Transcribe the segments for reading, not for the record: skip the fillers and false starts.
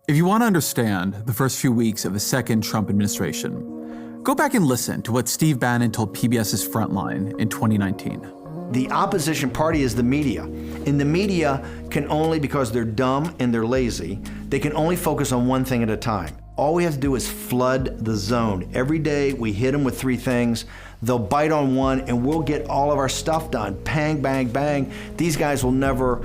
If you want to understand the first few weeks of the second Trump administration, go back and listen to what Steve Bannon told PBS's Frontline in 2019. The opposition party is the media. And the media can only, because they're dumb and they're lazy, they can only focus on one thing at a time. All we have to do is flood the zone. Every day we hit them with 3 things. They'll bite on one and we'll get all of our stuff done. Bang, bang, bang. These guys will never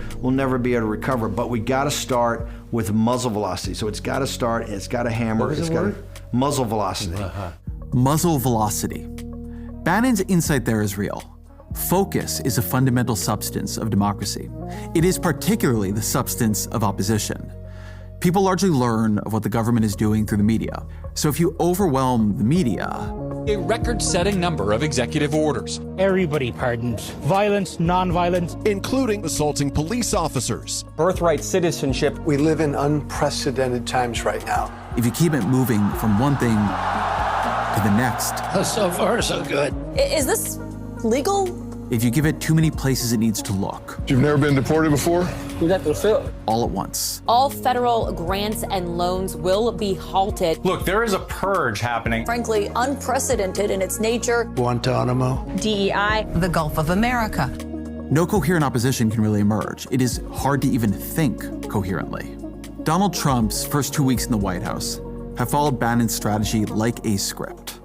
be able to recover, but we gotta start with muzzle velocity. So it's gotta start, it's gotta hammer, it's gotta, muzzle velocity. Muzzle velocity. Bannon's insight there is real. Focus is a fundamental substance of democracy. It is particularly the substance of opposition. People largely learn of what the government is doing through the media. So if you overwhelm the media, a record-setting number of executive orders. Everybody pardoned. Violence, non-violence. Including assaulting police officers. Birthright citizenship. We live in unprecedented times right now. If you keep it moving from one thing to the next. So far, so good. Is this legal? If you give it too many places it needs to look. You've never been deported before? We got to fill. All at once. All federal grants and loans will be halted. Look, there is a purge happening. Frankly, unprecedented in its nature. Guantanamo. DEI. The Gulf of America. No coherent opposition can really emerge. It is hard to even think coherently. Donald Trump's first 2 weeks in the White House have followed Bannon's strategy like a script.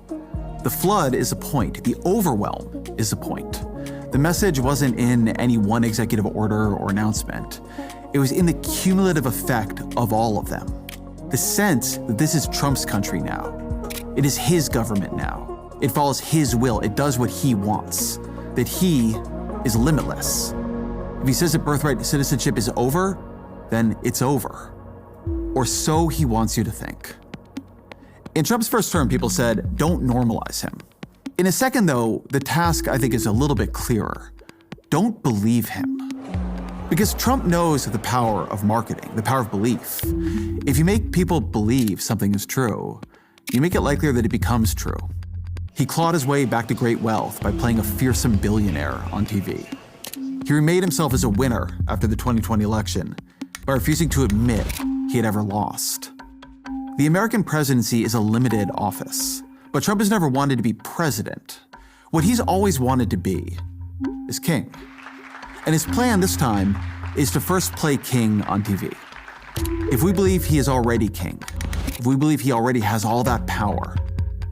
The flood is a point. The overwhelm is a point. The message wasn't in any one executive order or announcement. It was in the cumulative effect of all of them. The sense that this is Trump's country now. It is his government now. It follows his will. It does what he wants. That he is limitless. If he says that birthright citizenship is over, then it's over. Or so he wants you to think. In Trump's first term, people said, don't normalize him. In a second, though, the task, I think, is a little bit clearer. Don't believe him. Because Trump knows the power of marketing, the power of belief. If you make people believe something is true, you make it likelier that it becomes true. He clawed his way back to great wealth by playing a fearsome billionaire on TV. He remade himself as a winner after the 2020 election by refusing to admit he had ever lost. The American presidency is a limited office. But Trump has never wanted to be president. What he's always wanted to be is king. And his plan this time is to first play king on TV. If we believe he is already king, if we believe he already has all that power,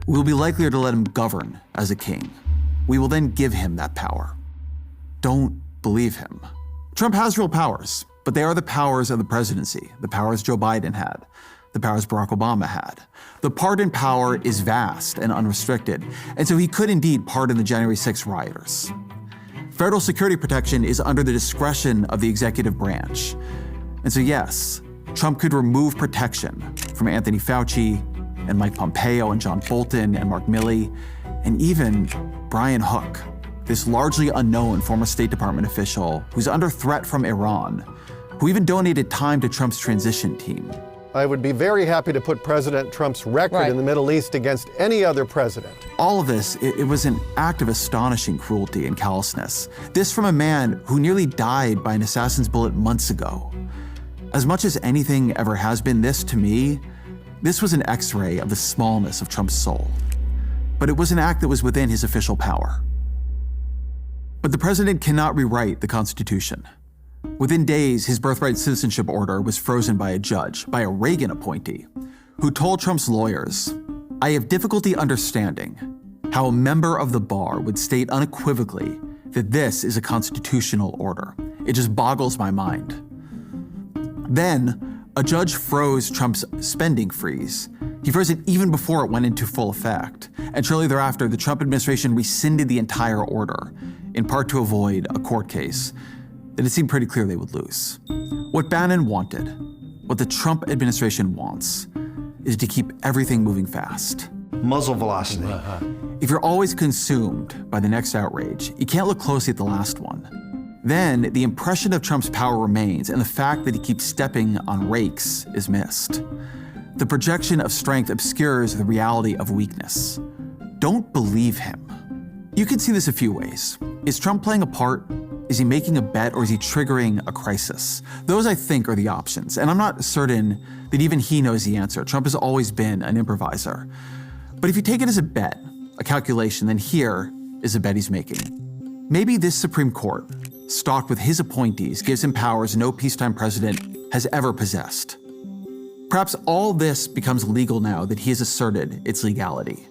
we will be likelier to let him govern as a king. We will then give him that power. Don't believe him. Trump has real powers, but they are the powers of the presidency, the powers Joe Biden had, the powers Barack Obama had. The pardon power is vast and unrestricted, and so he could indeed pardon the January 6th rioters. Federal security protection is under the discretion of the executive branch. And so yes, Trump could remove protection from Anthony Fauci and Mike Pompeo and John Bolton and Mark Milley, and even Brian Hook, this largely unknown former State Department official who's under threat from Iran, who even donated time to Trump's transition team. I would be very happy to put President Trump's record in the Middle East against any other president. All of this, it was an act of astonishing cruelty and callousness. This from a man who nearly died by an assassin's bullet months ago. As much as anything ever has been, this, to me, this was an X-ray of the smallness of Trump's soul. But it was an act that was within his official power. But the president cannot rewrite the Constitution. Within days, his birthright citizenship order was frozen by a judge, by a Reagan appointee, who told Trump's lawyers, "I have difficulty understanding how a member of the bar would state unequivocally that this is a constitutional order. It just boggles my mind." Then, a judge froze Trump's spending freeze. He froze it even before it went into full effect. And shortly thereafter, the Trump administration rescinded the entire order, in part to avoid a court case that it seemed pretty clear they would lose. What Bannon wanted, what the Trump administration wants, is to keep everything moving fast. Muzzle velocity. If you're always consumed by the next outrage, you can't look closely at the last one. Then the impression of Trump's power remains, and the fact that he keeps stepping on rakes is missed. The projection of strength obscures the reality of weakness. Don't believe him. You can see this a few ways. Is Trump playing a part? Is he making a bet or is he triggering a crisis? Those, I think, are the options. And I'm not certain that even he knows the answer. Trump has always been an improviser. But if you take it as a bet, a calculation, then here is a bet he's making. Maybe this Supreme Court, stocked with his appointees, gives him powers no peacetime president has ever possessed. Perhaps all this becomes legal now that he has asserted its legality.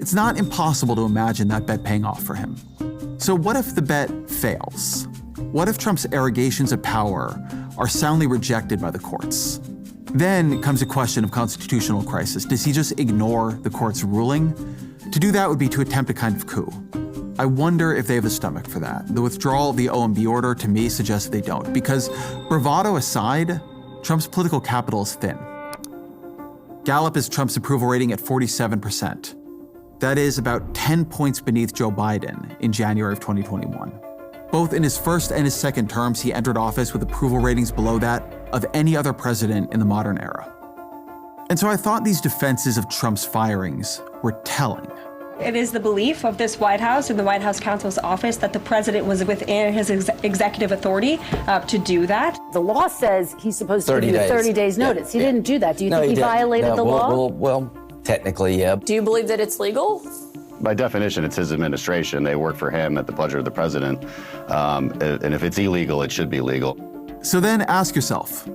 It's not impossible to imagine that bet paying off for him. So what if the bet fails? What if Trump's arrogations of power are soundly rejected by the courts? Then comes a question of constitutional crisis. Does he just ignore the court's ruling? To do that would be to attempt a kind of coup. I wonder if they have the stomach for that. The withdrawal of the OMB order, to me, suggests they don't, because bravado aside, Trump's political capital is thin. Gallup has Trump's approval rating at 47%. That is about 10 points beneath Joe Biden in January of 2021. Both in his first and his second terms, he entered office with approval ratings below that of any other president in the modern era. And so I thought these defenses of Trump's firings were telling. It is the belief of this White House and the White House counsel's office that the president was within his executive authority to do that. The law says he's supposed to give you 30 days notice. He didn't do that. Do you think he violated the law? Well, technically, yeah. Do you believe that it's legal? By definition, it's his administration. They work for him at the pleasure of the president. And if it's illegal, it should be legal. So then ask yourself,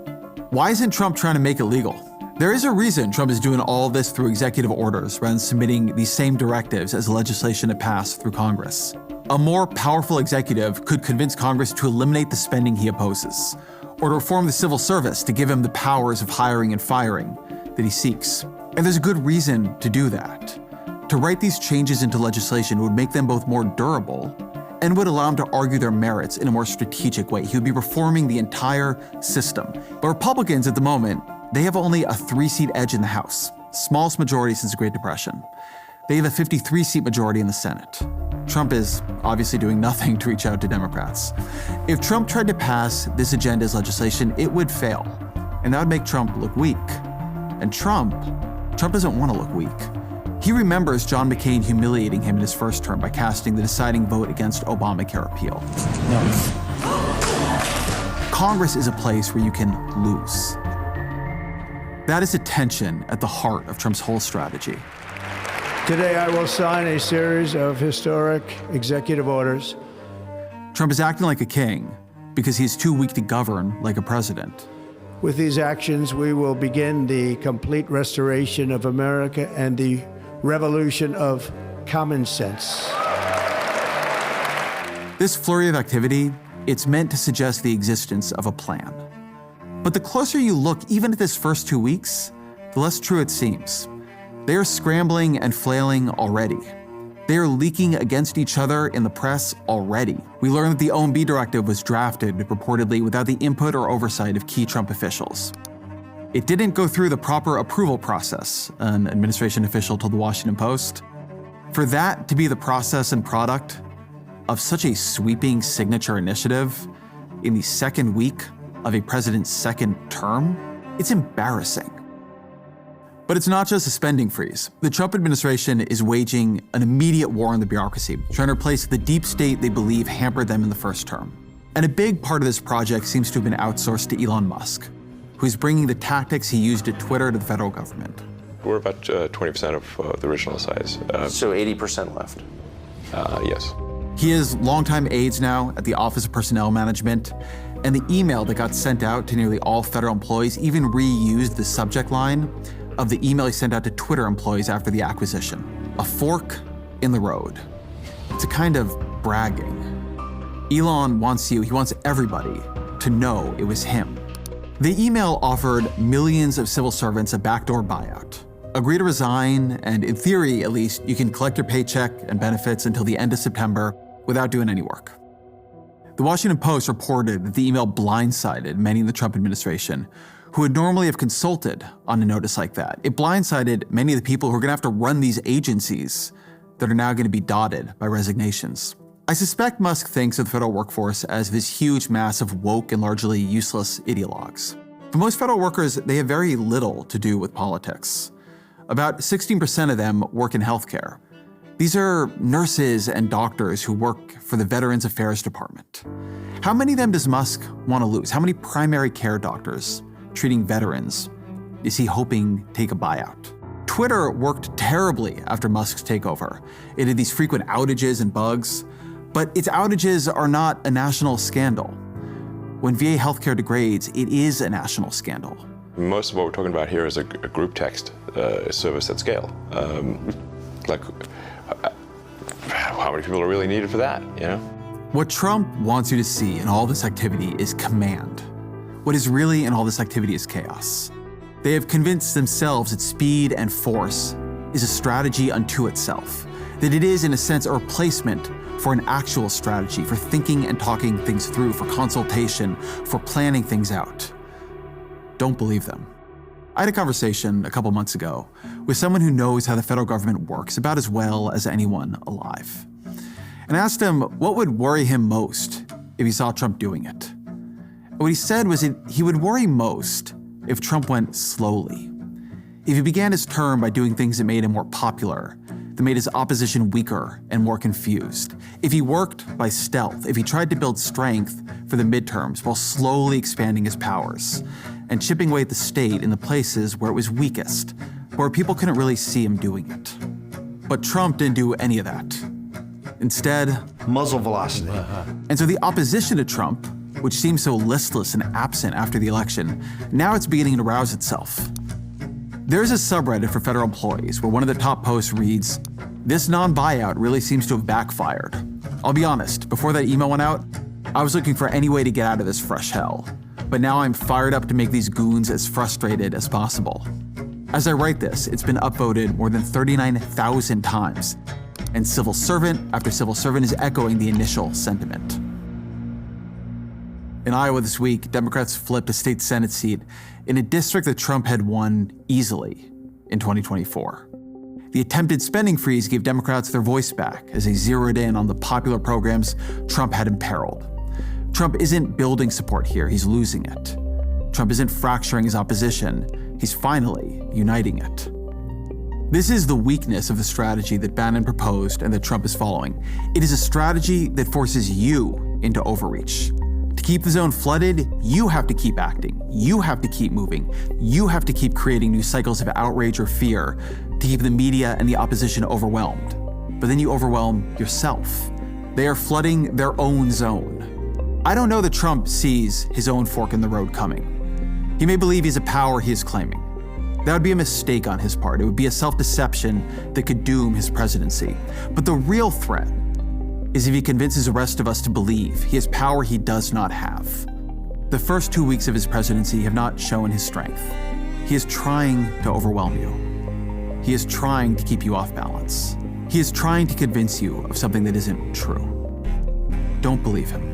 why isn't Trump trying to make it legal? There is a reason Trump is doing all this through executive orders rather than submitting these same directives as legislation to pass through Congress. A more powerful executive could convince Congress to eliminate the spending he opposes, or to reform the civil service to give him the powers of hiring and firing that he seeks. And there's a good reason to do that. To write these changes into legislation would make them both more durable and would allow him to argue their merits in a more strategic way. He would be reforming the entire system. But Republicans at the moment, they have only a 3-seat edge in the House, smallest majority since the Great Depression. They have a 53-seat majority in the Senate. Trump is obviously doing nothing to reach out to Democrats. If Trump tried to pass this agenda as legislation, it would fail. And that would make Trump look weak. And Trump doesn't want to look weak. He remembers John McCain humiliating him in his first term by casting the deciding vote against Obamacare repeal. Congress is a place where you can lose. That is a tension at the heart of Trump's whole strategy. Today, I will sign a series of historic executive orders. Trump is acting like a king because he's too weak to govern like a president. With these actions, we will begin the complete restoration of America and the revolution of common sense. This flurry of activity, it's meant to suggest the existence of a plan. But the closer you look, even at this first 2 weeks, the less true it seems. They are scrambling and flailing already. They are leaking against each other in the press already. We learned that the OMB directive was drafted reportedly without the input or oversight of key Trump officials. It didn't go through the proper approval process, an administration official told the Washington Post. For that to be the process and product of such a sweeping signature initiative in the second week of a president's second term, it's embarrassing. But it's not just a spending freeze. The Trump administration is waging an immediate war on the bureaucracy, trying to replace the deep state they believe hampered them in the first term. And a big part of this project seems to have been outsourced to Elon Musk, who's bringing the tactics he used at Twitter to the federal government. We're about 20% of the original size. So 80% left? Yes. He has longtime aides now at the Office of Personnel Management, and the email that got sent out to nearly all federal employees even reused the subject line of the email he sent out to Twitter employees after the acquisition. A fork in the road. It's a kind of bragging. Elon wants he wants everybody to know it was him. The email offered millions of civil servants a backdoor buyout. Agree to resign, and in theory, at least, you can collect your paycheck and benefits until the end of September without doing any work. The Washington Post reported that the email blindsided many in the Trump administration who would normally have consulted on a notice like that. It blindsided many of the people who are gonna have to run these agencies that are now gonna be dotted by resignations. I suspect Musk thinks of the federal workforce as this huge mass of woke and largely useless ideologues. For most federal workers, they have very little to do with politics. About 16% of them work in healthcare. These are nurses and doctors who work for the Veterans Affairs Department. How many of them does Musk want to lose? How many primary care doctors treating veterans is he hoping take a buyout? Twitter worked terribly after Musk's takeover. It had these frequent outages and bugs, but its outages are not a national scandal. When VA healthcare degrades, it is a national scandal. Most of what we're talking about here is a group text service at scale. How many people are really needed for that, you know? What Trump wants you to see in all this activity is command. What is really in all this activity is chaos. They have convinced themselves that speed and force is a strategy unto itself, that it is, in a sense, a replacement for an actual strategy, for thinking and talking things through, for consultation, for planning things out. Don't believe them. I had a conversation a couple months ago with someone who knows how the federal government works about as well as anyone alive. And I asked him what would worry him most if he saw Trump doing it. And what he said was that he would worry most if Trump went slowly. If he began his term by doing things that made him more popular, that made his opposition weaker and more confused. If he worked by stealth, if he tried to build strength for the midterms while slowly expanding his powers and chipping away at the state in the places where it was weakest, where people couldn't really see him doing it. But Trump didn't do any of that. Instead, muzzle velocity. And so the opposition to Trump, which seemed so listless and absent after the election, now it's beginning to rouse itself. There's a subreddit for federal employees where one of the top posts reads, "This non-buyout really seems to have backfired." I'll be honest, before that email went out, I was looking for any way to get out of this fresh hell. But now I'm fired up to make these goons as frustrated as possible. As I write this, it's been upvoted more than 39,000 times, and civil servant after civil servant is echoing the initial sentiment. In Iowa this week, Democrats flipped a state Senate seat in a district that Trump had won easily in 2024. The attempted spending freeze gave Democrats their voice back as they zeroed in on the popular programs Trump had imperiled. Trump isn't building support here, he's losing it. Trump isn't fracturing his opposition, he's finally uniting it. This is the weakness of the strategy that Bannon proposed and that Trump is following. It is a strategy that forces you into overreach. To keep the zone flooded, you have to keep acting. You have to keep moving. You have to keep creating new cycles of outrage or fear to keep the media and the opposition overwhelmed. But then you overwhelm yourself. They are flooding their own zone. I don't know that Trump sees his own fork in the road coming. He may believe he's a power he is claiming. That would be a mistake on his part. It would be a self-deception that could doom his presidency. But the real threat is if he convinces the rest of us to believe he has power he does not have. The first 2 weeks of his presidency have not shown his strength. He is trying to overwhelm you. He is trying to keep you off balance. He is trying to convince you of something that isn't true. Don't believe him.